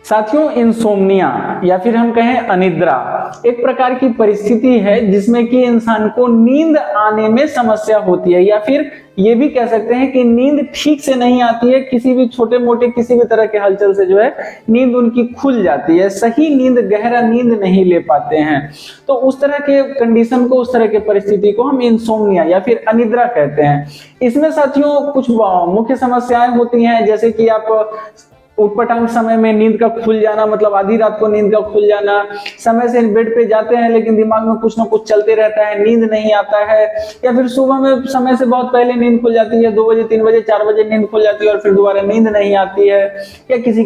साथियों, इंसोम्निया या फिर हम कहें अनिद्रा एक प्रकार की परिस्थिति है जिसमें कि इंसान को नींद आने में समस्या होती है, या फिर ये भी कह सकते हैं कि नींद ठीक से नहीं आती है। किसी भी छोटे मोटे किसी भी तरह के हलचल से जो है नींद उनकी खुल जाती है, सही नींद, गहरा नींद नहीं ले पाते हैं। तो उस तरह के कंडीशन को, उस तरह के परिस्थिति को हम इंसोम्निया या फिर अनिद्रा कहते हैं। इसमें साथियों कुछ मुख्य समस्याएं होती हैं, जैसे कि आप उठपटांग समय में नींद का खुल जाना, मतलब आधी रात को नींद का खुल जाना, समय से बेड पे जाते हैं लेकिन दिमाग में कुछ ना कुछ चलते रहता है, नींद नहीं आता है, या फिर सुबह में समय से बहुत पहले नींद खुल जाती है, 2 बजे 3 बजे 4 बजे नींद खुल जाती है और फिर दोबारा नींद नहीं आती है। या किसी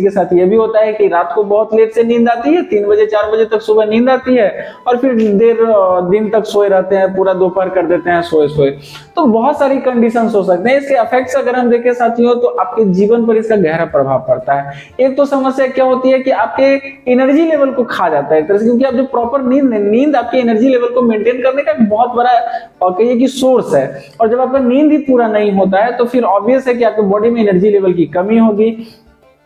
के साथ ये भी होता है कि रात को बहुत लेट से नींद आती है, 3 बजे 4 बजे तक सुबह नींद आती है और फिर देर दिन तक सोए रहते हैं, पूरा दोपहर कर देते हैं सोए सोए। तो बहुत सारी कंडीशंस हो सकते हैं। इसके इफेक्ट्स अगर हम देखें साथियों तो आपके जीवन पर इसका गहरा प्रभाव पड़ता है। एक तो समस्या क्या होती है कि आपके एनर्जी लेवल को खा जाता है एक तरह से, क्योंकि आप जो प्रॉपर नींद आपके एनर्जी लेवल को मेंटेन करने का एक बहुत बड़ा कहिए कि सोर्स है। और जब आपका नींद ही पूरा नहीं होता है तो फिर ऑब्वियस है कि आपके बॉडी में एनर्जी लेवल की कमी होगी।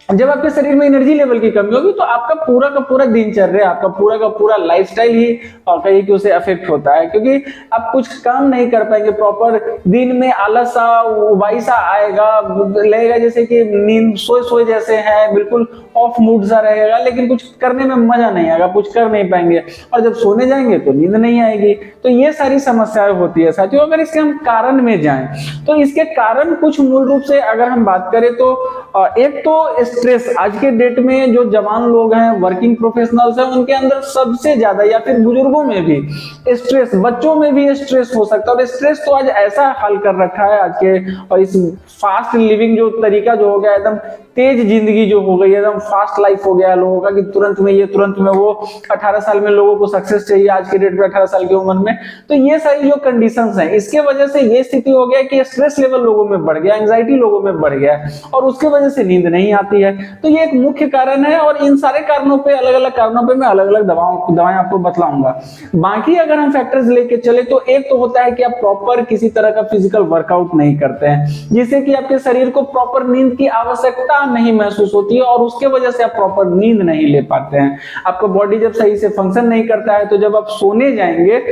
जब आपके शरीर में एनर्जी लेवल की कमी होगी तो आपका पूरा का पूरा दिनचर्या, आपका पूरा का पूरा लाइफस्टाइल ही कहीं कि उसे अफेक्ट होता है, क्योंकि आप कुछ काम नहीं कर पाएंगे प्रॉपर। दिन में आलस सा, उबाई सा आएगा, लगेगा जैसे कि नींद सोए सोए जैसे है, बिल्कुल ऑफ मूड सा रहेगा, लेकिन कुछ करने में मजा नहीं आएगा, कुछ कर नहीं पाएंगे। और जब सोने जाएंगे तो नींद नहीं आएगी। तो ये सारी समस्याएं होती है साथियों। अगर इसके हम कारण में जाएं तो इसके कारण कुछ मूल रूप से अगर हम बात करें तो एक तो स्ट्रेस। आज के डेट में जो जवान लोग हैं, वर्किंग प्रोफेशनल्स हैं, उनके अंदर सबसे ज्यादा, या फिर बुजुर्गों में भी स्ट्रेस, बच्चों में भी स्ट्रेस हो सकता है। और स्ट्रेस तो आज ऐसा हाल कर रखा है आज के, और इस फास्ट लिविंग जो तरीका जो हो गया, एकदम तेज जिंदगी जो हो गई, एकदम फास्ट लाइफ हो गया लोगों का, कि तुरंत में ये तुरंत में वो। 18 साल में लोगों को सक्सेस चाहिए आज के डेट में, 18 साल की उम्र में। तो ये सारी जो कंडीशंस हैं, इसके वजह से ये स्थिति हो गया कि स्ट्रेस लेवल लोगों में बढ़ गया, एंजाइटी लोगों में बढ़ गया, और उसके वजह से नींद नहीं आती है। तो ये एक मुख्य कारण है। और इन सारे कारणों पे, अलग अलग कारणों पे मैं अलग अलग दवाएं आपको बतलाऊंगा। बाकी अगर हम फैक्टर्स लेके चले तो एक तो होता है कि आप प्रॉपर किसी तरह का फिजिकल वर्कआउट नहीं करते हैं, जिससे कि आपके शरीर को प्रॉपर नींद की आवश्यकता नहीं महसूस होती है, और उसके वजह से आप प्रॉपर नींद नहीं ले पाते हैं। आपका बॉडी जब सही से फंक्शन नहीं करता है तो जब आप सोने जाएंगे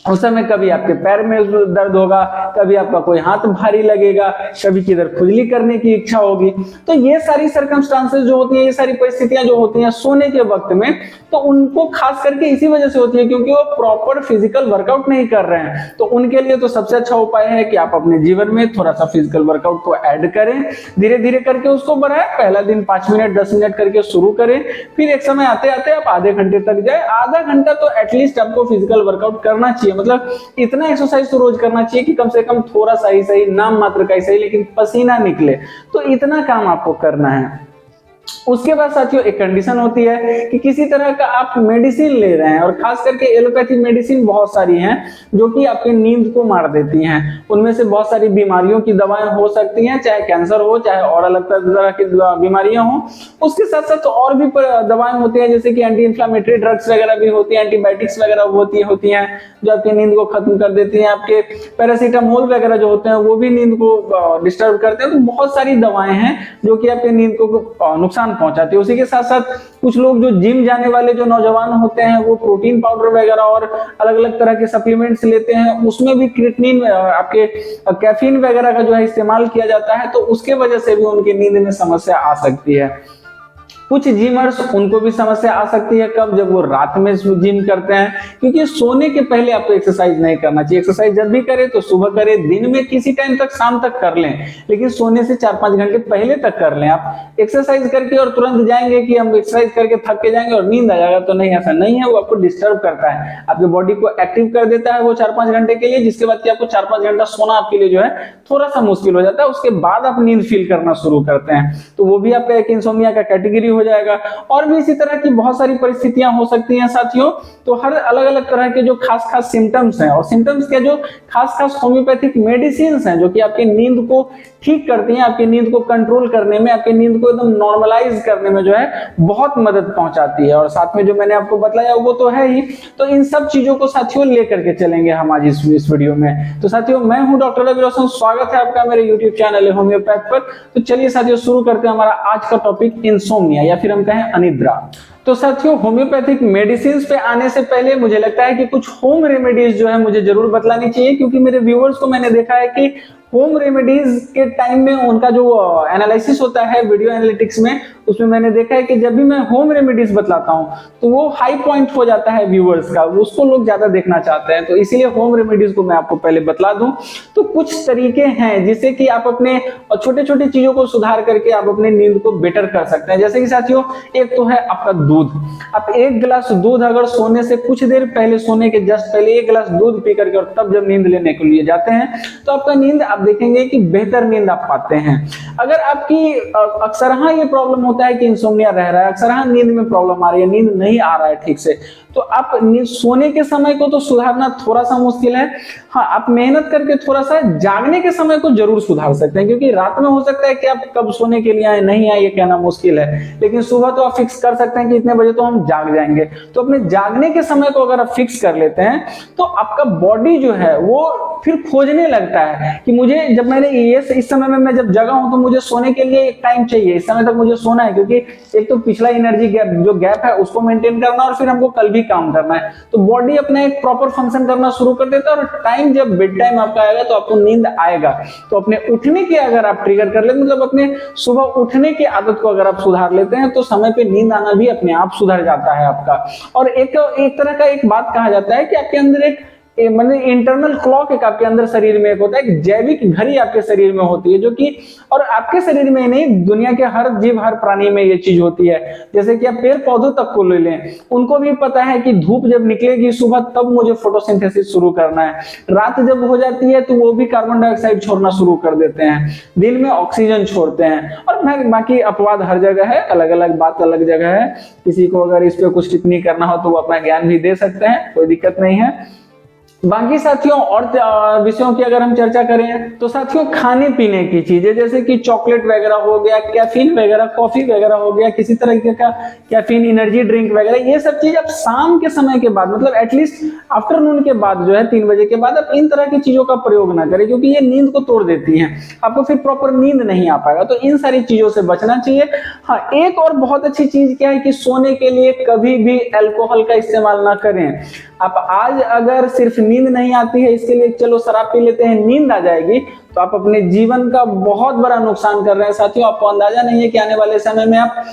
उस समय कभी आपके पैर में दर्द होगा, कभी आपका कोई हाथ भारी लगेगा, कभी किधर खुजली करने की इच्छा होगी। तो ये सारी सर्कमस्टांसेस जो होती है, ये सारी परिस्थितियां जो होती हैं सोने के वक्त में, तो उनको खास करके इसी वजह से होती है क्योंकि वो प्रॉपर फिजिकल वर्कआउट नहीं कर रहे हैं। तो उनके लिए तो सबसे अच्छा उपाय है कि आप अपने जीवन में थोड़ा सा फिजिकल वर्कआउट को ऐड करें, धीरे धीरे करके उसको बढ़ाएं। पहला दिन 5 मिनट 10 मिनट करके शुरू करें, फिर एक समय आते आते आप आधे घंटे तक जाए। आधा घंटा तो एटलीस्ट आपको फिजिकल वर्कआउट करना चाहिए, मतलब इतना एक्सरसाइज तो रोज करना चाहिए कि कम से कम थोड़ा सा ही सही, नाम मात्र का ही सही, लेकिन पसीना निकले। तो इतना काम आपको करना है। उसके बाद साथियों एक कंडीशन होती है कि किसी तरह का आप मेडिसिन ले रहे हैं, और खास करके एलोपैथी मेडिसिन बहुत सारी हैं जो कि आपकी नींद को मार देती हैं। उनमें से बहुत सारी बीमारियों की दवाएं हो सकती हैं, चाहे कैंसर हो, चाहे और अलग तरह की बीमारियां हो। उसके साथ साथ और भी दवाएं होती हैं, जैसे कि एंटी इंफ्लेमेटरी ड्रग्स वगैरह भी होती हैं, एंटीबायोटिक्स वगैरह होती हैं जो आपकी नींद को खत्म कर देती हैं। आपके पैरासीटामोल वगैरह जो होते हैं वो भी नींद को डिस्टर्ब करते हैं। तो बहुत सारी दवाएं हैं जो कि आपकी नींद को नुकसान पहुंचाती है। उसी के साथ साथ कुछ लोग जो जिम जाने वाले जो नौजवान होते हैं वो प्रोटीन पाउडर वगैरह और अलग अलग तरह के सप्लीमेंट्स लेते हैं, उसमें भी क्रिएटिनिन, आपके कैफीन वगैरह का जो है इस्तेमाल किया जाता है। तो उसके वजह से भी उनकी नींद में समस्या आ सकती है। कुछ जिमर्स, उनको भी समस्या आ सकती है, कब? जब वो रात में जिम करते हैं, क्योंकि सोने के पहले आपको एक्सरसाइज नहीं करना चाहिए। एक्सरसाइज जब भी करें तो सुबह करें, दिन में किसी टाइम तक, शाम तक कर लें, लेकिन सोने से 4-5 घंटे पहले तक कर लें। आप एक्सरसाइज करके और तुरंत जाएंगे कि हम एक्सरसाइज करके थक के जाएंगे और नींद आ जाएगा, तो नहीं, ऐसा नहीं है। वो आपको डिस्टर्ब करता है, आपके बॉडी को एक्टिव कर देता है वो 4-5 घंटे के लिए, जिसके बाद कि आपको 4-5 घंटा सोना आपके लिए जो है थोड़ा सा मुश्किल हो जाता है। उसके बाद आप नींद फील करना शुरू करते हैं, तो वो भी आपका एक इंसोम्निया का कैटेगरी हो जाएगा। और भी इसी तरह की बहुत सारी परिस्थितियां हो सकती हैं साथियों। तो हर अलग अलग तरह के जो खास खास सिम्टम्स हैं, और सिम्टम्स के जो खास खास होम्योपैथिक मेडिसिन हैं जो कि आपकी नींद को ठीक करती हैं, आपकी नींद को कंट्रोल करने में, आपकी नींद को एकदम नॉर्मलाइज करने में जो है बहुत मदद पहुंचाती है। और साथ में जो मैंने आपको बताया वो तो है ही। तो इन सब चीजों को साथियों लेकर के चलेंगे हम आज इस वीडियो में। तो साथियों मैं हूं डॉक्टर रवि रोशन, स्वागत है आपका मेरे यूट्यूब चैनल होम्योपैथ पर। तो चलिए साथियों शुरू करते हैं हमारा आज का टॉपिक, इंसोम्निया या फिर हम कहें अनिद्रा। तो साथियों, होम्योपैथिक मेडिसिन पे आने से पहले मुझे लगता है कि कुछ होम रेमेडीज जो है मुझे जरूर बतलानी चाहिए, क्योंकि मेरे व्यूअर्स को मैंने देखा है कि होम रेमेडीज के टाइम में उनका जो एनालिसिस होता है वीडियो एनालिटिक्स में, उसमें मैंने देखा है कि जब भी मैं होम रेमेडीज बतलाता हूं तो वो हाई पॉइंट हो जाता है व्यूअर्स का, उसको लोग ज्यादा देखना चाहते हैं। तो इसीलिए होम रेमेडीज को मैं आपको पहले बतला दूं। तो कुछ तरीके हैं जिससे कि आप अपने छोटे छोटे चीजों को सुधार करके आप अपने नींद को बेटर कर सकते हैं। जैसे कि साथियों, एक तो है आपका दूध। आप 1 गिलास दूध अगर सोने से कुछ देर पहले, सोने के जस्ट पहले 1 गिलास दूध पी करके और तब जब नींद लेने के लिए जाते हैं तो आपका नींद, आप देखेंगे कि बेहतर नींद आप पाते हैं। अगर आपकी अक्सर ये प्रॉब्लम होता है कि इंसोम्निया रह रहा है, अक्सर नींद में प्रॉब्लम आ रही है, नींद नहीं आ रहा है ठीक से, तो आप सोने के समय को तो सुधारना थोड़ा सा मुश्किल है। हाँ, आप मेहनत करके थोड़ा सा जागने के समय को जरूर सुधार सकते हैं, क्योंकि रात में हो सकता है कि आप कब सोने के लिए आए नहीं आए ये कहना मुश्किल है, लेकिन सुबह तो आप फिक्स कर सकते हैं कि इतने बजे तो हम जाग जाएंगे। तो अपने जागने के समय को अगर आप फिक्स कर लेते हैं तो आपका बॉडी जो है वो फिर खोजने लगता है कि मुझे, जब मैंने ये इस समय में मैं जब जगा हूं तो मुझे सोने के लिए एक टाइम चाहिए, इस समय तक मुझे सोना है, क्योंकि एक तो पिछला एनर्जी गैप है उसको मेंटेन करना और फिर हमको कल भी काम करना है। तो बॉडी अपना एक प्रॉपर फंक्शन करना शुरू कर देता है और टाइम, जब बेड टाइम आपका आएगा तो आपको नींद आएगा। तो अपने उठने की अगर आप ट्रिगर कर लेते, मतलब अपने सुबह उठने की आदत को अगर आप सुधार लेते हैं तो समय पे नींद आना भी अपने आप सुधर जाता है आपका। और एक तरह का एक बात कहा जाता है कि आपके अंदर एक मतलब इंटरनल क्लॉक एक आपके अंदर शरीर में एक होता है, एक जैविक घड़ी आपके शरीर में होती है, जो कि, और आपके शरीर में नहीं, दुनिया के हर जीव हर प्राणी में ये चीज होती है। जैसे कि आप पेड़ पौधों तक को ले लें, उनको भी पता है कि धूप जब निकलेगी सुबह तब मुझे फोटोसिंथेसिस शुरू करना है, रात जब हो जाती है तो वो भी कार्बन डाइऑक्साइड छोड़ना शुरू कर देते हैं, दिन में ऑक्सीजन छोड़ते हैं। और बाकी अपवाद हर जगह है, अलग अलग बात अलग जगह है। किसी को अगर इस पे कुछ टिप्पणी करना हो तो वो अपना ज्ञान भी दे सकते हैं, कोई दिक्कत नहीं है। बाकी साथियों, और विषयों की अगर हम चर्चा करें तो साथियों, खाने पीने की चीजें जैसे कि चॉकलेट वगैरह हो गया, कैफीन वगैरह, कॉफी वगैरह हो गया, किसी तरह का कैफीन एनर्जी ड्रिंक वगैरह, ये सब चीज आप शाम के समय के बाद, मतलब एटलीस्ट आफ्टरनून के बाद जो है 3 बजे के बाद, आप इन तरह की चीजों का प्रयोग ना करें, क्योंकि ये नींद को तोड़ देती हैं, आपको फिर प्रॉपर नींद नहीं आ पाएगा। तो इन सारी चीजों से बचना चाहिए। हाँ, एक और बहुत अच्छी चीज क्या है कि सोने के लिए कभी भी अल्कोहल का इस्तेमाल ना करें। आप आज अगर सिर्फ नींद नहीं आती है इसके लिए चलो शराब पी लेते हैं, नींद आ जाएगी, तो आप अपने जीवन का बहुत बड़ा नुकसान कर रहे हैं साथियों। आपको अंदाजा नहीं है कि आने वाले समय में आप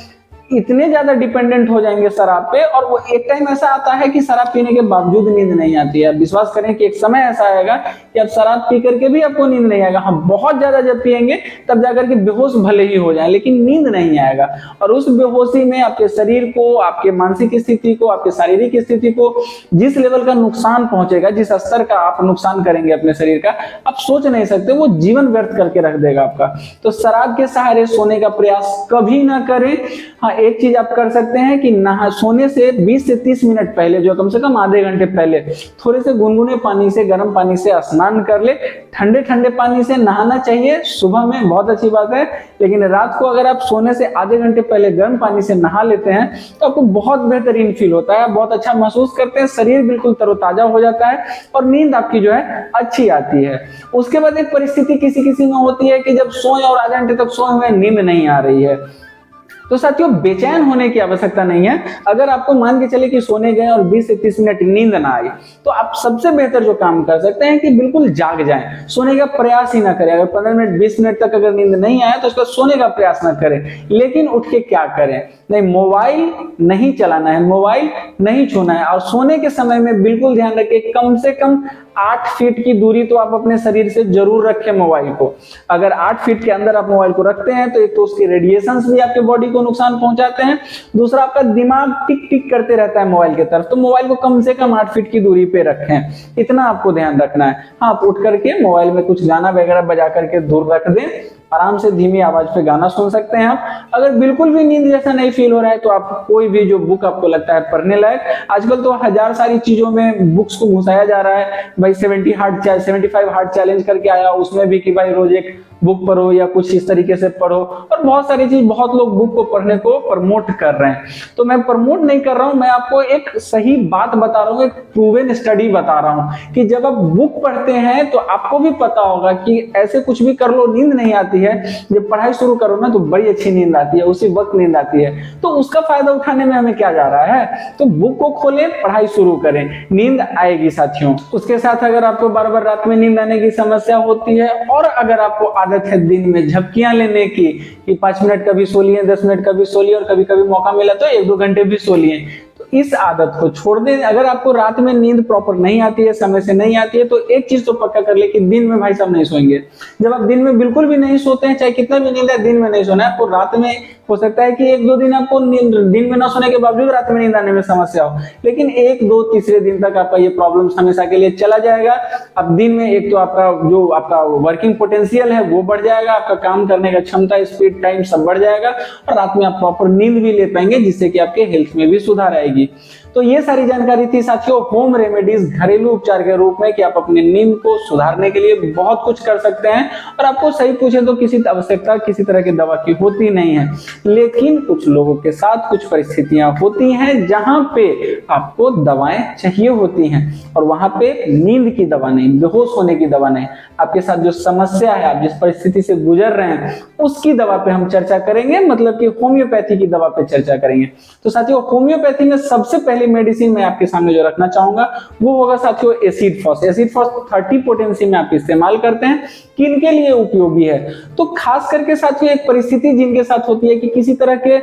इतने ज्यादा डिपेंडेंट हो जाएंगे शराब पे, और वो एक टाइम ऐसा आता है कि शराब पीने के बावजूद नींद नहीं आती है। विश्वास करें कि एक समय ऐसा आएगा कि आप शराब पी करके भी आपको नींद नहीं आएगा। हाँ, बहुत ज्यादा जब पिएंगे तब जाकर के बेहोश भले ही हो जाए, लेकिन नींद नहीं आएगा। और उस बेहोशी में आपके शरीर को, आपके मानसिक स्थिति को, आपके शारीरिक स्थिति को जिस लेवल का नुकसान पहुंचेगा, जिस स्तर का आप नुकसान करेंगे अपने शरीर का, आप सोच नहीं सकते, वो जीवन व्यर्थ करके रख देगा आपका। तो शराब के सहारे सोने का प्रयास कभी ना करें। हाँ, एक चीज आप कर सकते हैं कि सोने से 20 से 30 मिनट पहले, जो कम से कम आधे घंटे पहले, थोड़े से गुनगुने पानी से, गर्म पानी से स्नान कर ले। ठंडे ठंडे पानी से नहाना चाहिए सुबह में, बहुत अच्छी बात है, लेकिन रात को अगर आप सोने से आधे घंटे पहले गर्म पानी से नहा लेते हैं तो आपको बहुत बेहतरीन फील होता है, बहुत अच्छा महसूस करते हैं, शरीर बिल्कुल तरोताजा हो जाता है और नींद आपकी जो है अच्छी आती है। उसके बाद एक परिस्थिति किसी किसी में होती है कि जब सोए और आधे घंटे तक सोए हुए नींद नहीं आ रही है, तो साथियों बेचैन होने की आवश्यकता नहीं है। अगर आपको मान के चले कि सोने गए और 20 से 30 मिनट नींद ना आई, तो आप सबसे बेहतर जो काम कर सकते हैं कि बिल्कुल जाग जाएं, सोने का प्रयास ही ना करें। अगर 15 मिनट 20 मिनट तक अगर नींद नहीं आया तो उसका सोने का प्रयास ना करें, लेकिन उठ के क्या करें, नहीं, मोबाइल नहीं चलाना है, मोबाइल नहीं छूना है। और सोने के समय में बिल्कुल ध्यान रखें, कम से कम 8 फीट की दूरी तो आप अपने शरीर से जरूर रखें मोबाइल को। अगर 8 फीट के अंदर आप मोबाइल को रखते हैं तो एक तो उसके रेडिएशंस भी आपके बॉडी को नुकसान पहुंचाते हैं, दूसरा आपका दिमाग टिक टिक करते रहता है मोबाइल की तरफ। तो मोबाइल को कम से कम 8 फीट की दूरी पे रखें, इतना आपको ध्यान रखना है। हाँ, आप उठ करके मोबाइल में कुछ गाना वगैरह बजा करके दूर रख दें, आराम से धीमी आवाज पे गाना सुन सकते हैं आप। अगर बिल्कुल भी नींद जैसा नहीं फील हो रहा है तो आप कोई भी जो बुक आपको लगता है पढ़ने लायक, आजकल तो हजार सारी चीजों में बुक्स को घुसाया जा रहा है भाई। 75 हार्ड चैलेंज करके आया, उसमें भी कि भाई रोज एक बुक पढ़ो या कुछ इस तरीके से पढ़ो, और बहुत सारी चीज, बहुत लोग बुक को पढ़ने को प्रमोट कर रहे हैं। तो मैं प्रमोट नहीं कर रहा हूं, मैं आपको एक सही बात बता रहा हूं, एक प्रूवन स्टडी बता रहा हूं कि जब आप बुक पढ़ते हैं तो आपको भी पता होगा कि ऐसे कुछ भी कर लो नींद नहीं आती है, जब पढ़ाई शुरू करो ना तो बड़ी अच्छी नींद आती है, उसी वक्त नींद आती है। तो उसका फायदा उठाने में हमें क्या जा रहा है, तो बुक को खोलें, पढ़ाई शुरू करें, नींद आएगी साथियों। उसके साथ अगर आपको बार बार रात में नींद आने की समस्या होती है, और अगर आपको आदत है दिन में झपकियां लेने की, कि 5 मिनट कभी सो लिए, 10 मिनट कभी सो लिए, और कभी कभी मौका मिला तो 1-2 घंटे भी सो लिए, तो इस आदत को छोड़ दें। अगर आपको रात में नींद प्रॉपर नहीं आती है, समय से नहीं आती है, तो एक चीज तो पक्का कर ले कि दिन में भाई साहब नहीं सोएंगे। जब आप दिन में बिल्कुल भी नहीं सोते हैं, चाहे कितना भी नींद है, दिन में नहीं सोना है। आपको रात में हो सकता है कि 1-2 दिन आपको दिन में ना सोने के बावजूद रात में नींद आने में समस्या हो, लेकिन 1-2 तीसरे दिन तक आपका ये प्रॉब्लम हमेशा के लिए चला जाएगा। अब दिन में एक तो आपका जो आपका वर्किंग पोटेंशियल है वो बढ़ जाएगा, आपका काम करने का क्षमता, स्पीड, टाइम सब बढ़ जाएगा, और रात में आप प्रॉपर नींद भी ले पाएंगे, जिससे कि आपके हेल्थ में भी सुधार आएगी। तो ये सारी जानकारी थी साथियों होम रेमेडीज, घरेलू उपचार के रूप में, कि आप अपनी नींद को सुधारने के लिए बहुत कुछ कर सकते हैं। और आपको सही पूछे तो किसी आवश्यकता किसी तरह की दवा की होती नहीं है, लेकिन कुछ लोगों के साथ कुछ परिस्थितियां होती हैं जहां पे आपको दवाएं चाहिए होती हैं, और वहां पे नींद की दवा नहीं, बेहोश होने की दवा नहीं, आपके साथ जो समस्या है, आप जिस परिस्थिति से गुजर रहे हैं उसकी दवा पे हम चर्चा करेंगे, मतलब कि होम्योपैथी की दवा पे चर्चा करेंगे। तो साथियों होम्योपैथी में सबसे पहली मेडिसिन मैं आपके सामने जो रखना चाहूंगा वो होगा साथियों acid phos. Acid phos 30 potency में आप इस्तेमाल करते हैं, किनके लिए उपयोगी है, तो खास करके साथियों एक परिस्थिति जिनके साथ होती है कि किसी तरह के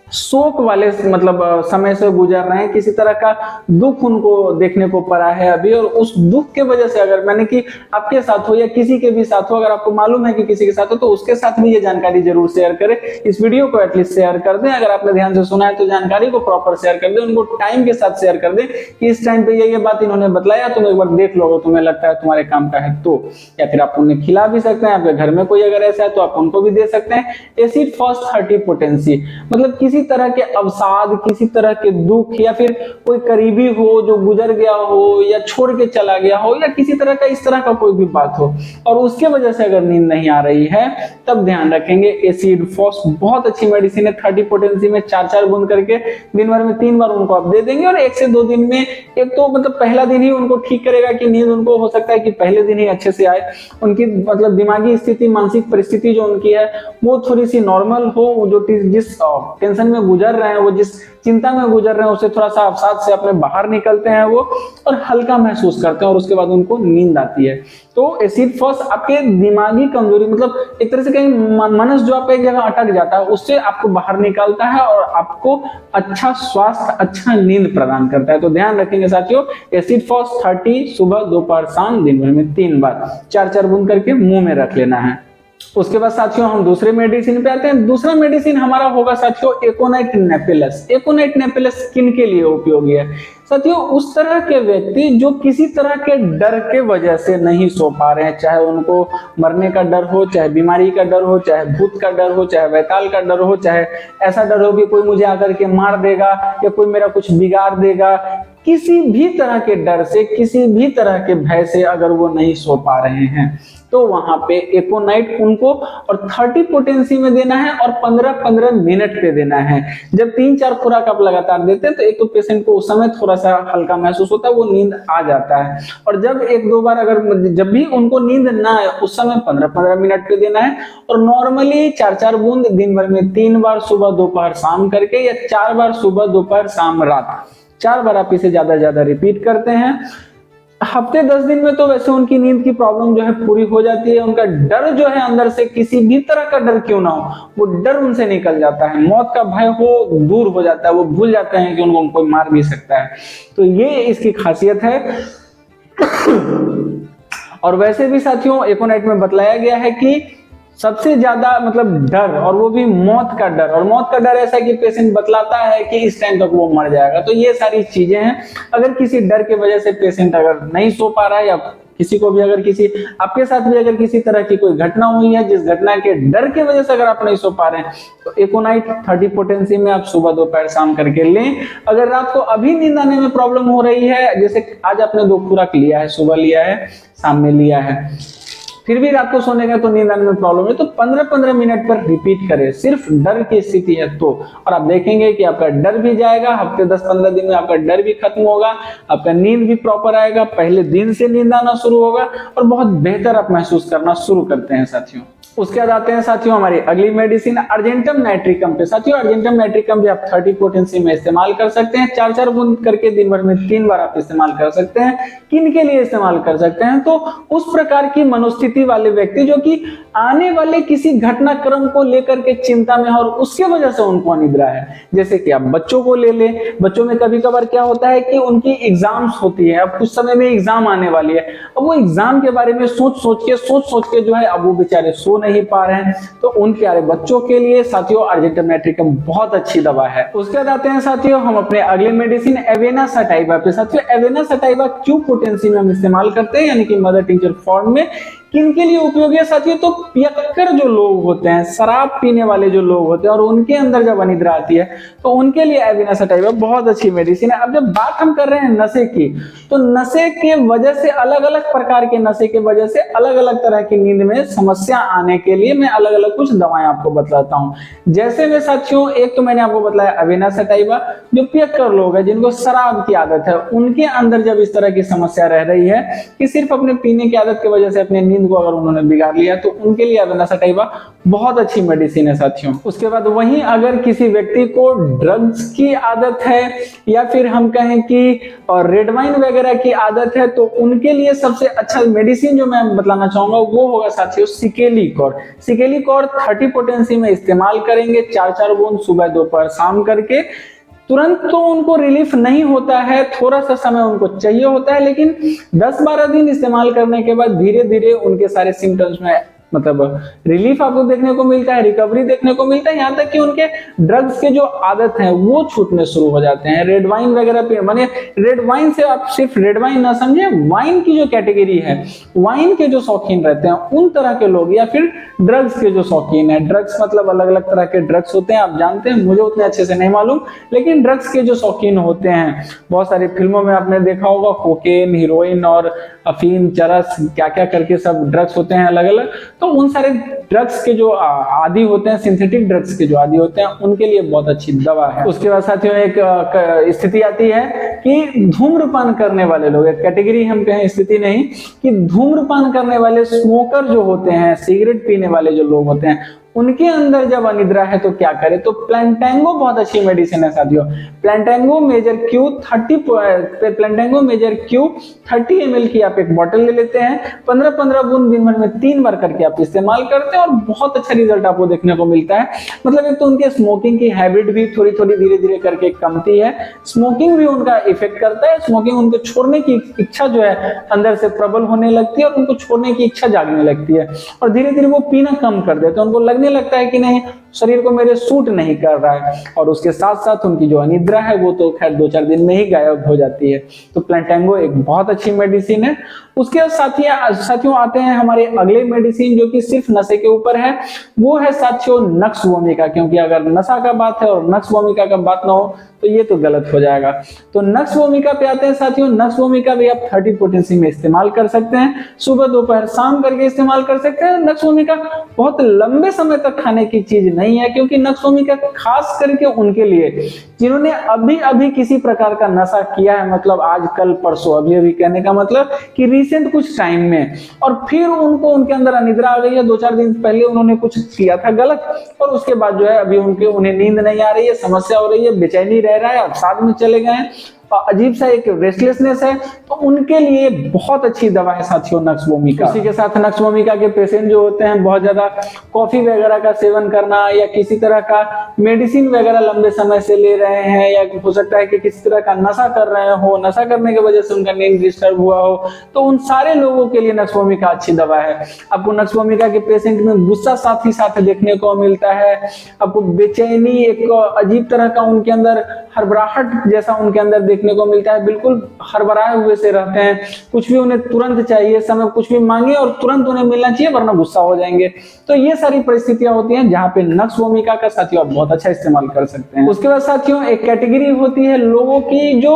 शोक वाले मतलब समय से गुजर रहे हैं, किसी तरह का दुख उनको देखने को पड़ा है अभी, और उस दुख के वजह से, अगर मैंने कि आपके साथ हो या किसी के भी साथ हो, अगर आपको मालूम है कि किसी के साथ हो, तो उसके साथ भी ये जानकारी जरूर शेयर करें। इस वीडियो को एटलीस्ट शेयर कर दें, अगर आपने ध्यान से सुना है तो जानकारी को प्रॉपर शेयर कर दें, उनको टाइम के साथ शेयर कर दें कि इस टाइम पे ये बात इन्होंने बताया, तुम एक बार देख लो, तुम्हें लगता है तुम्हारे काम का है तो, या फिर आप उन्हें खिला भी सकते हैं, आपके घर में कोई अगर ऐसा है तो आप उनको भी दे सकते हैं। एसिड फॉस 30 पोटेंसी मतलब किसी तरह के अवसाद, किसी तरह के दुख, या फिर कोई करीबी हो जो गुजर गया हो या छोड़ के चला गया हो, या किसी तरह का इस तरह का कोई भी बात हो, और उसके वजह से अगर नींद नहीं आ रही है, तब ध्यान रखेंगे एसिड फॉस बहुत अच्छी मेडिसिन है। 30 पोटेंसी में 4-4 बूंद करके दिन भर में 3 बार उनको आप दे देंगे, और 1 से 2 दिन में, एक तो मतलब पहला दिन ही उनको ठीक करेगा कि नींद उनको हो सकता है कि पहले दिन ही अच्छे से आए, उनकी मतलब दिमागी स्थिति, मानसिक परिस्थिति जो उनकी है वो थोड़ी सी नॉर्मल हो, जो जिस टेंशन में गुजर रहे हैं, वो जिस चिंता में गुजर रहे हैं, उससे थोड़ा सा अवसाद से अपने बाहर निकलते हैं वो, और हल्का महसूस करते हैं, और उसके बाद उनको नींद आती है। तो एसिड फॉस आपके दिमागी कमजोरी, मतलब एक तरह से कहीं मनस जो आपका एक जगह अटक जाता है, उससे आपको बाहर निकालता है, और आपको अच्छा स्वास्थ्य, अच्छा नींद प्रदान करता है। तो ध्यान रखेंगे साथियों, एसिड फॉस 30 सुबह, दोपहर, शाम, दिन भर में 3 बार 4-4 बूंद करके मुंह में रख लेना है। उसके बाद साथियों हम दूसरे मेडिसिन पे आते हैं। दूसरा मेडिसिन हमारा होगा साथियों एकोनाइट नेफिलस। एकोनाइट नेफिलस किन के लिए उपयोगी है साथियों? उस तरह के व्यक्ति जो किसी तरह के डर के वजह से नहीं सो पा रहे हैं, चाहे उनको मरने का डर हो, चाहे बीमारी का डर हो, चाहे भूत का डर हो, चाहे वैताल का डर हो, चाहे ऐसा डर हो कि कोई मुझे आकर के मार देगा या कोई मेरा कुछ बिगाड़ देगा, किसी भी तरह के डर से, किसी भी तरह के भय से अगर वो नहीं सो पा रहे हैं, तो वहां पे एकोनाइट उनको और 30 पोटेंसी में देना है, और 15-15 मिनट पे देना है। जब 3-4 खुराक आप लगातार देते हैं तो एक तो पेशेंट को उस समय थोड़ा सा हल्का महसूस होता है, वो नींद आ जाता है, और जब 1-2 बार अगर जब भी उनको नींद ना आए उस समय 15-15 मिनट पे देना है, और नॉर्मली 4-4 बूंद दिन भर में 3 बार सुबह, दोपहर, शाम करके, या 4 बार सुबह, दोपहर, शाम, रात, 4 बार आप इसे ज्यादा ज्यादा रिपीट करते हैं। हफ्ते 10 दिन में तो वैसे उनकी नींद की प्रॉब्लम जो है पूरी हो जाती है। उनका डर जो है अंदर से, किसी भी तरह का डर क्यों ना हो, वो डर उनसे निकल जाता है, मौत का भय हो दूर हो जाता है, वो भूल जाते हैं कि उनको कोई मार भी सकता है। तो ये इसकी खासियत है। और वैसे भी साथियों एकोनाइट में बतलाया गया है कि सबसे ज्यादा मतलब डर, और वो भी मौत का डर, और मौत का डर ऐसा कि पेशेंट बतलाता है कि इस टाइम तक वो मर जाएगा। तो ये सारी चीजें हैं। अगर किसी डर के वजह से पेशेंट अगर नहीं सो पा रहा है, या किसी को भी अगर किसी आपके साथ भी अगर किसी तरह की कोई घटना हुई है जिस घटना के डर की वजह से अगर आप नहीं सो पा रहे हैं, तो एकोनाइट 30 पोटेंसी में आप सुबह, दोपहर, शाम करके लें। अगर रात को अभी नींद आने में प्रॉब्लम हो रही है, जैसे आज आपने 2 खुराक लिया है, सुबह लिया है, शाम में लिया है, फिर भी रात को सोने का तो नींद आने में प्रॉब्लम है, तो 15-15 मिनट पर रिपीट करें, सिर्फ डर की स्थिति है तो, और आप देखेंगे कि आपका डर भी जाएगा, हफ्ते 10-15 दिन में आपका डर भी खत्म होगा, आपका नींद भी प्रॉपर आएगा, पहले दिन से नींद आना शुरू होगा और बहुत बेहतर आप महसूस करना शुरू करते हैं साथियों। उसके बाद आते हैं साथियों हमारी अगली मेडिसिन अर्जेंटम नाइट्रिकम पे। साथियों अर्जेंटम नाइट्रिकम भी आप 30 पोटेंसी में इस्तेमाल कर सकते हैं, 4-4 बूंद करके दिन भर में 3 बार आप इस्तेमाल कर सकते हैं। किन के लिए इस्तेमाल कर सकते हैं, तो उस प्रकार की मनोस्थिति वाले व्यक्ति जो कि आने वाले किसी घटनाक्रम को लेकर के चिंता में है और उसके वजह से उनको अनिद्रा है। जैसे कि आप बच्चों को ले लें, बच्चों में कभी कभार क्या होता है कि उनकी एग्जाम्स होती है, अब कुछ समय में एग्जाम आने वाली है, अब वो एग्जाम के बारे में सोच सोच के जो है अब वो बेचारे सो नहीं पा रहे हैं, तो उन प्यारे बच्चों के लिए साथियों अर्जेंटम नाइट्रिकम बहुत अच्छी दवा है। उसके बाद आते हैं साथियों हम अपने अगले मेडिसिन एवेना सटाइवा पे। साथियों एवेना सटाइवा क्यू पोटेंसी में हम इस्तेमाल करते हैं, यानी कि मदर टिंचर फॉर्म में। किन के लिए उपयोगी है साथियों, तो पियक्कर जो लोग होते हैं, शराब पीने वाले जो लोग होते हैं और उनके अंदर जब अनिद्रा आती है तो उनके लिए एवेना सटाइवा बहुत अच्छी मेडिसिन है। अब जब बात हम कर रहे हैं नशे की, तो नशे के वजह से अलग अलग प्रकार के नशे के वजह से अलग अलग तरह की नींद में समस्या आने के लिए मैं अलग अलग कुछ दवाएं आपको बतलाता हूं। जैसे में साथियों एक तो मैंने आपको बताया एवेना सटाइवा, जो पियक्कर लोग हैं जिनको शराब की आदत है, उनके अंदर जब इस तरह की समस्या रह रही है कि सिर्फ अपने पीने की आदत की वजह से अपने नींद को अगर उन्होंने बिगाड़ लिया, तो उनके लिए एवेना सटाइवा बहुत अच्छी मेडिसिन है साथियों। उसके बाद वहीं अगर किसी व्यक्ति को ड्रग्स की आदत है या फिर हम कहें कि रेड वाइन वगैरह की आदत है, तो उनके लिए सबसे अच्छा मेडिसिन जो मैं बतलाना चाहूंगा वो होगा साथियों सिकेलिकॉर। सिकेलिकॉर 30 पोटेंसी में इस्तेमाल करेंगे, 4-4 बूंद सुबह दोपहर शाम करके। तुरंत तो उनको रिलीफ नहीं होता है, थोड़ा सा समय उनको चाहिए होता है, लेकिन 10-12 दिन इस्तेमाल करने के बाद धीरे धीरे उनके सारे सिम्टम्स में मतलब रिलीफ आपको देखने को मिलता है, रिकवरी देखने को मिलता है, यहाँ तक कि उनके ड्रग्स के जो आदत है वो छूटने शुरू हो जाते हैं। रेड वाइन वगैरह पे माने रेड वाइन से आप सिर्फ रेड वाइन ना समझे, वाइन की जो कैटेगरी है, वाइन के जो शौकीन रहते हैं उन तरह के लोग, या फिर ड्रग्स के जो शौकीन है, ड्रग्स मतलब अलग अलग तरह के ड्रग्स होते हैं, आप जानते हैं, मुझे उतने अच्छे से नहीं मालूम, लेकिन ड्रग्स के जो शौकीन होते हैं, बहुत सारी फिल्मों में आपने देखा होगा कोकेन, हीरोइन और अफीम, चरस, क्या क्या करके सब ड्रग्स होते हैं अलग अलग, तो उन सारे ड्रग्स के जो आदी होते हैं, सिंथेटिक ड्रग्स के जो आदी होते हैं, उनके लिए बहुत अच्छी दवा है। उसके बाद साथियों एक स्थिति आती है कि धूम्रपान करने वाले लोग, एक कैटेगरी हम कहें, स्थिति नहीं, कि धूम्रपान करने वाले स्मोकर जो होते हैं, सिगरेट पीने वाले जो लोग होते हैं, उनके अंदर जब अनिद्रा है तो क्या करें, तो प्लेंटेंगो बहुत अच्छी मेडिसिन है साथियों। प्लेंटेंगो मेजर क्यू 30 ml की आप एक बोतल ले लेते हैं, 15-15 बूंद दिन भर में 3 बार करके आप इस्तेमाल करते हैं और बहुत अच्छा रिजल्ट आपको देखने को मिलता है। मतलब एक तो उनके स्मोकिंग की हैबिट भी थोड़ी थोड़ी धीरे धीरे करके कमती है, स्मोकिंग भी उनका इफेक्ट करता है, स्मोकिंग उनको छोड़ने की इच्छा जो है अंदर से प्रबल होने लगती है और उनको छोड़ने की इच्छा जागने लगती है और धीरे धीरे वो पीना कम कर देते हैं, उनको लगने लगता है कि नहीं शरीर को मेरे सूट नहीं कर रहा है, और उसके साथ साथ उनकी जो अनिद्रा है वो तो खैर 2-4 दिन में ही गायब हो जाती है। तो प्लेंटेंगो एक बहुत अच्छी मेडिसिन है। उसके साथियों आते हैं हमारे अगले मेडिसिन जो कि सिर्फ नशे के ऊपर है, वो है साथियों नक्स वोमिका, क्योंकि अगर नशा का बात है और नक्स वोमिका का बात ना हो तो ये तो गलत हो जाएगा। तो नक्स वोमिका पे आते हैं साथियों। नक्स वोमिका भी आप 30 पोटेंसी में इस्तेमाल कर सकते हैं, सुबह दोपहर शाम करके इस्तेमाल कर सकते हैं। नक्स वोमिका बहुत लंबे समय तक खाने की चीज नहीं है, क्योंकि नक्स वोमिका खास करके उनके लिए जिन्होंने अभी अभी किसी प्रकार का नशा किया है, मतलब आज कल परसों, अभी अभी कहने का मतलब कि रिसेंट कुछ टाइम में, और फिर उनको उनके अंदर अनिद्रा आ गई है, 2-4 दिन पहले उन्होंने कुछ किया था गलत और उसके बाद जो है अभी उन्हें नींद नहीं आ रही है, समस्या हो रही है, बेचैनी रह रहा है, अब साथ में चले गए, अजीब सा एक रेस्टलेसनेस है, तो उनके लिए बहुत अच्छी दवा है साथियों नक्स वोमिका। उसी के साथ नक्स वोमिका के पेशेंट जो होते हैं, बहुत ज्यादा कॉफी वगैरह का सेवन करना या किसी तरह का मेडिसिन वगैरह लंबे समय से ले रहे हैं, या हो सकता है कि किसी तरह का नशा कर रहे हो, नशा करने की वजह से उनका नींद डिस्टर्ब हुआ हो, तो उन सारे लोगों के लिए नक्स वोमिका अच्छी दवा है। आपको नक्स वोमिका के पेशेंट में गुस्सा साथ ही साथ देखने को मिलता है, आपको बेचैनी, एक अजीब तरह का उनके अंदर हड़बड़ाहट जैसा उनके अंदर देखने को मिलता है, बिल्कुल हड़बड़ाए हुए से रहते हैं, कुछ भी उन्हें तुरंत चाहिए, समय कुछ भी मांगे और तुरंत उन्हें मिलना चाहिए वरना गुस्सा हो जाएंगे। तो ये सारी परिस्थितियां होती हैं जहां पे नक्श भूमिका का साथियों आप बहुत अच्छा इस्तेमाल कर सकते हैं। उसके बाद साथियों एक कैटेगरी होती है लोगों की जो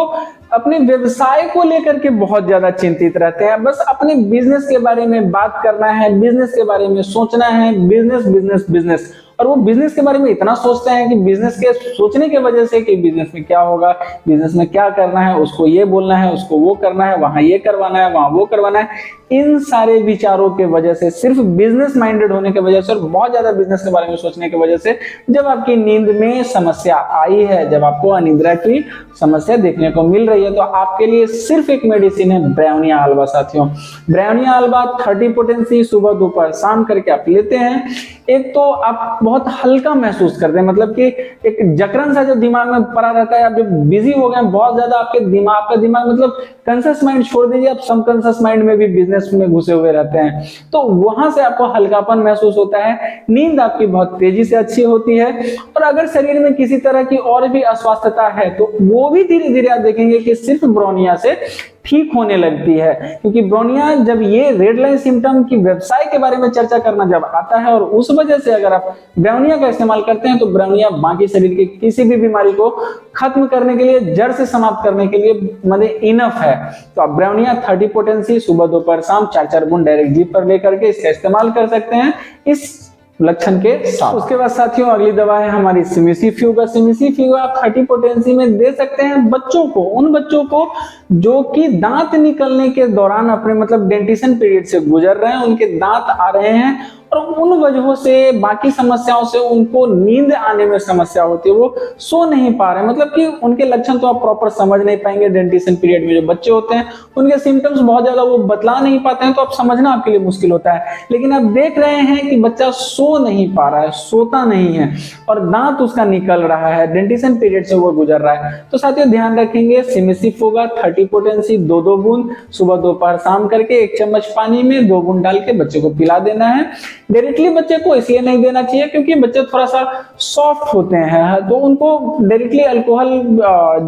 अपने व्यवसाय को लेकर के बहुत ज्यादा चिंतित रहते हैं, बस अपने बिजनेस के बारे में बात करना है, बिजनेस के बारे में सोचना है, बिजनेस बिजनेस बिजनेस, और वो बिजनेस के बारे में इतना सोचते हैं कि बिजनेस के सोचने की वजह से कि बिजनेस में क्या होगा, बिजनेस में क्या करना है, उसको ये बोलना है, उसको वो करना है, वहां ये करवाना है, वहां वो करवाना है, इन सारे विचारों के वजह से, सिर्फ बिजनेस माइंडेड होने की वजह से और बहुत ज्यादा बिजनेस के बारे में सोचने की वजह से जब आपकी नींद में समस्या आई है, जब आपको अनिद्रा की समस्या देखने को मिल रही है, तो आपके लिए सिर्फ एक मेडिसिन है ब्रायोनिया अल्बा साथियों। ब्रायोनिया अल्बा 30 पोटेंसी सुबह दोपहर शाम करके आप लेते हैं, एक तो आप बहुत हल्का महसूस करते हैं, मतलब कि एक जकड़न सा जो दिमाग में पड़ा रहता है, आप जब बिजी हो गए बहुत ज्यादा, आपके दिमाग का दिमाग मतलब कॉन्शियस माइंड छोड़ दीजिए, आप सबकॉन्शियस माइंड में भी बिजनेस में घुसे हुए रहते हैं, तो वहां से आपको हल्कापन महसूस होता है, नींद आपकी बहुत तेजी से अच्छी होती है। और अगर शरीर में किसी तरह की और भी अस्वस्थता है तो वो भी धीरे धीरे आप देखेंगे कि सिर्फ ब्रोनिया से ठीक होने लगती है, क्योंकि ब्रोनिया जब ये रेड लाइन सिम्टम की व्यवसाय के बारे में चर्चा करना जब आता है और उस वजह से अगर आप ब्रोनिया का इस्तेमाल करते हैं तो ब्रोनिया बाकी शरीर की किसी भी बीमारी को खत्म करने के लिए, जड़ से समाप्त करने के लिए मतलब इनफ है। तो आप ब्रोनिया 30 पोटेंसी सुबह दोपहर शाम 4-4 बूंद डायरेक्ट जीभ पर लेकर के इसका इस्तेमाल कर सकते हैं इस लक्षण के साथ। उसके बाद साथियों अगली दवा है हमारी सिमिसिफ्यूगा। सिमिसिफ्यूगा आप 30 पोटेंसी में दे सकते हैं बच्चों को, उन बच्चों को जो कि दांत निकलने के दौरान अपने मतलब डेंटिशन पीरियड से गुजर रहे हैं, उनके दांत आ रहे हैं और उन वजहों से बाकी समस्याओं से उनको नींद आने में समस्या होती है, वो सो नहीं पा रहे हैं, मतलब कि उनके लक्षण तो आप प्रॉपर समझ नहीं पाएंगे। डेंटिशन पीरियड में जो बच्चे होते हैं उनके सिम्टम्स बहुत ज्यादा वो बतला नहीं पाते हैं, तो आप समझना आपके लिए मुश्किल होता है। लेकिन आप देख रहे हैं कि बच्चा सो नहीं पा रहा है, सोता नहीं है और दांत उसका निकल रहा है, डेंटिशन पीरियड से वो गुजर रहा है, तो साथियों ध्यान रखेंगे सिमिसिफ्यूगा 30 पोटेंसी 2-2 बूंद सुबह दोपहर शाम करके 1 चम्मच पानी में 2 बूंद डाल के बच्चे को पिला देना है। डायरेक्टली बच्चे को इसलिए नहीं देना चाहिए क्योंकि बच्चे थोड़ा सा सॉफ्ट होते हैं, तो उनको डायरेक्टली अल्कोहल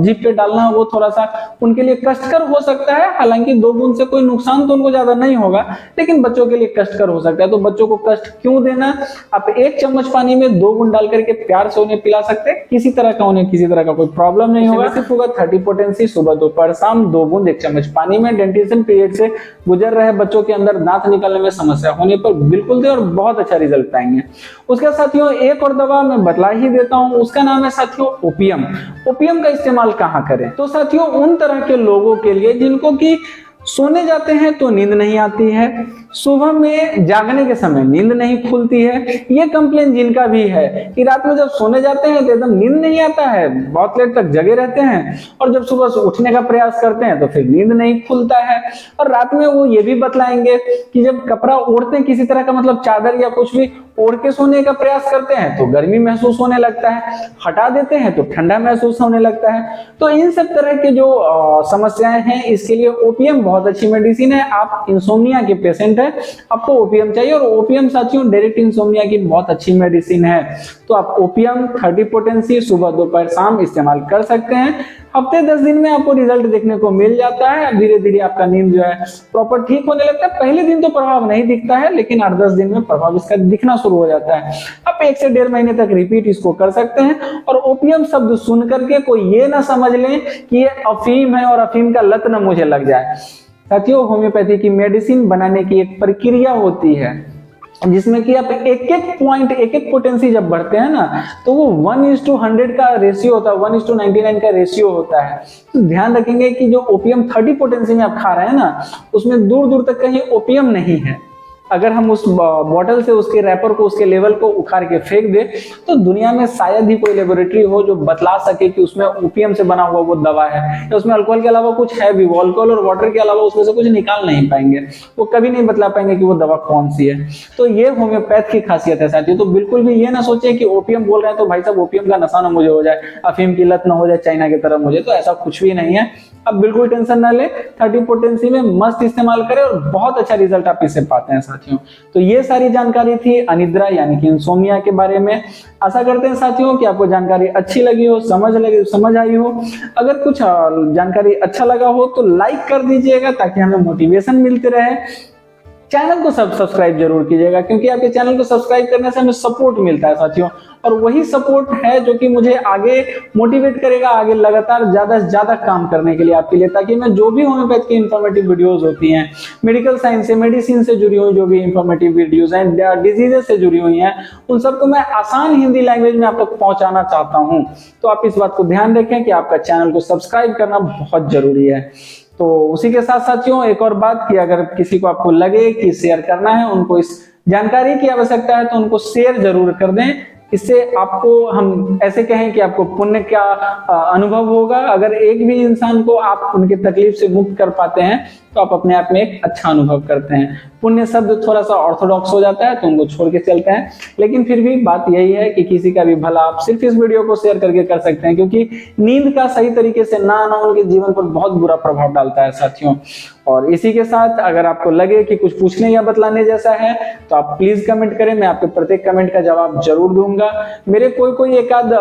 जीभ पे डालना वो थोड़ा सा उनके लिए कष्टकर हो सकता है। हालांकि 2 बूंद से कोई नुकसान तो उनको ज्यादा नहीं होगा, लेकिन बच्चों के लिए कष्टकर हो सकता है, तो बच्चों को कष्ट क्यों देना। आप 1 चम्मच पानी में 2 बूंद डाल करके प्यार से उन्हें पिला सकते हैं, किसी तरह का उन्हें किसी तरह का कोई प्रॉब्लम नहीं होगा। सिर्फ होगा 30 पोटेंसी सुबह दोपहर शाम 2 बूंद 1 चम्मच पानी में। डेंटिशन पीरियड से गुजर रहे बच्चों के अंदर दांत निकलने में समस्या होने पर बिल्कुल दे और बहुत अच्छा रिजल्ट पाएंगे। उसके साथियों एक और दवा मैं बतला ही देता हूं, उसका नाम है साथियों ओपियम। ओपियम का इस्तेमाल कहां करें, तो साथियों उन तरह के लोगों के लिए जिनको कि सोने जाते हैं तो नींद नहीं आती है, सुबह में जागने के समय नींद नहीं खुलती है, ये कंप्लेन जिनका भी है कि रात में जब सोने जाते हैं तो एकदम नींद नहीं आता है, बहुत लेट तक जगे रहते हैं और जब सुबह से उठने का प्रयास करते हैं तो फिर नींद नहीं खुलता है। और रात में वो ये भी बतलाएंगे कि जब कपड़ा ओढ़ते हैं किसी तरह का मतलब चादर या कुछ भी ओढ़ के सोने का प्रयास करते हैं तो गर्मी महसूस होने लगता है, हटा देते हैं तो ठंडा महसूस होने लगता है। तो इन सब तरह के जो समस्याएं हैं इसके लिए ओपियम बहुत अच्छी मेडिसिन है। आप इंसोम्निया के पेशेंट हैं, आपको ओपियम चाहिए और ओपियम साथियों डायरेक्ट इंसोम्निया की बहुत अच्छी मेडिसिन है, तो आप ओपियम 30 पोटेंसी सुबह दोपहर शाम इस्तेमाल कर सकते हैं। हफ्ते 10 दिन में आपको रिजल्ट देखने को मिल जाता है, धीरे धीरे आपका नींद जो है प्रॉपर ठीक होने लगता है। पहले दिन तो प्रभाव नहीं दिखता है, लेकिन 8-10 दिन में प्रभाव इसका दिखना शुरू हो जाता है। आप 1 से 1.5 महीने तक रिपीट इसको कर सकते हैं। और ओपियम शब्द सुन करके कोई ये ना समझ लें कि ये अफीम है और अफीम का लत ना मुझे लग जाए। साथियों होम्योपैथी की मेडिसिन बनाने की एक प्रक्रिया होती है जिसमें कि आप एक-एक पॉइंट, एक-एक पोटेंसी जब बढ़ते हैं ना तो वो 1:100 का रेशियो होता है, 1:99 का रेशियो होता है। तो ध्यान रखेंगे कि जो ओपियम 30 पोटेंसी में आप खा रहे हैं ना उसमें दूर दूर तक कहीं ओपियम नहीं है। अगर हम उस बॉटल से उसके रैपर को, उसके लेवल को उखाड़ के फेंक दे तो दुनिया में शायद ही कोई लेबोरेटरी हो जो बतला सके कि उसमें ओपियम से बना हुआ वो दवा है, या उसमें अल्कोहल के अलावा कुछ है भी, वो अल्कोहल और वाटर के अलावा उसमें से कुछ निकाल नहीं पाएंगे, वो कभी नहीं बतला पाएंगे कि वो दवा कौन सी है। तो ये होम्योपैथ की खासियत है साथियों। तो बिल्कुल भी ये ना सोचे कि ओपियम बोल रहे हैं तो भाई साहब ओपियम का नशा ना मुझे हो जाए, अफीम की लत ना हो जाए चाइना की तरह मुझे, तो ऐसा कुछ भी नहीं है। अब बिल्कुल टेंशन ना ले, 30 पोटेंसी में मस्त इस्तेमाल करें और बहुत अच्छा रिजल्ट आप इससे पाते हैं। साथियों। तो ये सारी जानकारी थी अनिद्रा यानी कि इंसोम्निया के बारे में। आशा करते हैं साथियों कि आपको जानकारी अच्छी लगी हो, समझ आई हो। अगर कुछ जानकारी अच्छा लगा हो तो लाइक कर दीजिएगा ताकि हमें मोटिवेशन मिलते रहे। चैनल को सब्सक्राइब जरूर कीजिएगा क्योंकि आपके चैनल को सब्सक्राइब करने से हमें सपोर्ट मिलता है साथियों, और वही सपोर्ट है जो कि मुझे आगे मोटिवेट करेगा, आगे लगातार ज्यादा से ज्यादा काम करने के लिए आपके लिए, ताकि मैं जो भी होम्योपैथ की इंफॉर्मेटिव वीडियोस होती हैं, मेडिकल साइंस से, मेडिसिन से जुड़ी हुई जो भी इंफॉर्मेटिव वीडियोस हैं, डिजीजेस से जुड़ी हुई हैं, उन सबको मैं आसान हिंदी लैंग्वेज में आप तक पहुंचाना चाहता हूं। तो आप इस बात को ध्यान रखें कि आपका चैनल को सब्सक्राइब करना बहुत जरूरी है। तो उसी के साथ साथियों एक और बात कि अगर किसी को आपको लगे कि शेयर करना है, उनको इस जानकारी की आवश्यकता है, तो उनको शेयर जरूर कर दें। इससे आपको हम ऐसे कहें कि आपको पुण्य का अनुभव होगा। अगर एक भी इंसान को आप उनकी तकलीफ से मुक्त कर पाते हैं तो आप अपने आप में एक अच्छा अनुभव करते हैं। पुण्य शब्द थोड़ा सा ऑर्थोडॉक्स हो जाता है तो उनको छोड़ के चलते हैं, लेकिन फिर भी बात यही है कि किसी का भी भला आप सिर्फ इस वीडियो को शेयर करके कर सकते हैं, क्योंकि नींद का सही तरीके से ना आना उनके जीवन पर बहुत बुरा प्रभाव डालता है साथियों। और इसी के साथ अगर आपको लगे कि कुछ पूछने या बतलाने जैसा है तो आप प्लीज कमेंट करें, मैं आपके प्रत्येक कमेंट का जवाब जरूर दूंगा। मेरे कोई एक आध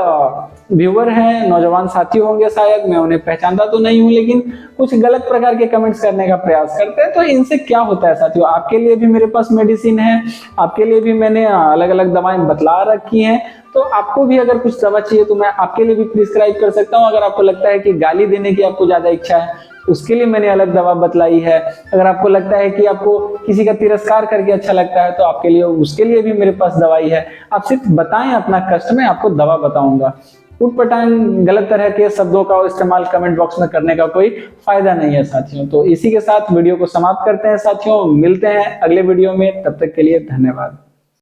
व्यूअर हैं, नौजवान साथी होंगे शायद, मैं उन्हें पहचानता तो नहीं हूं, लेकिन कुछ गलत प्रकार के कमेंट्स करने का प्रयास करते हैं। तो इनसे क्या होता है साथियों, आपके लिए भी मेरे पास मेडिसिन है, आपके लिए भी मैंने अलग अलग दवाएं बतला रखी हैं। तो आपको भी अगर कुछ दवा चाहिए तो मैं आपके लिए भी प्रिस्क्राइब कर सकता हूं। अगर आपको लगता है कि गाली देने की आपको ज्यादा इच्छा है, उसके लिए मैंने अलग दवा बतलाई है। अगर आपको लगता है कि आपको किसी का तिरस्कार करके अच्छा लगता है तो आपके लिए उसके लिए भी मेरे पास दवाई है। आप सिर्फ बताएं अपना कष्ट, मैं आपको दवा बताऊंगा। उटपटांग गलत तरह के शब्दों का इस्तेमाल कमेंट बॉक्स में करने का कोई फायदा नहीं है साथियों। तो इसी के साथ वीडियो को समाप्त करते हैं साथियों, मिलते हैं अगले वीडियो में, तब तक के लिए धन्यवाद।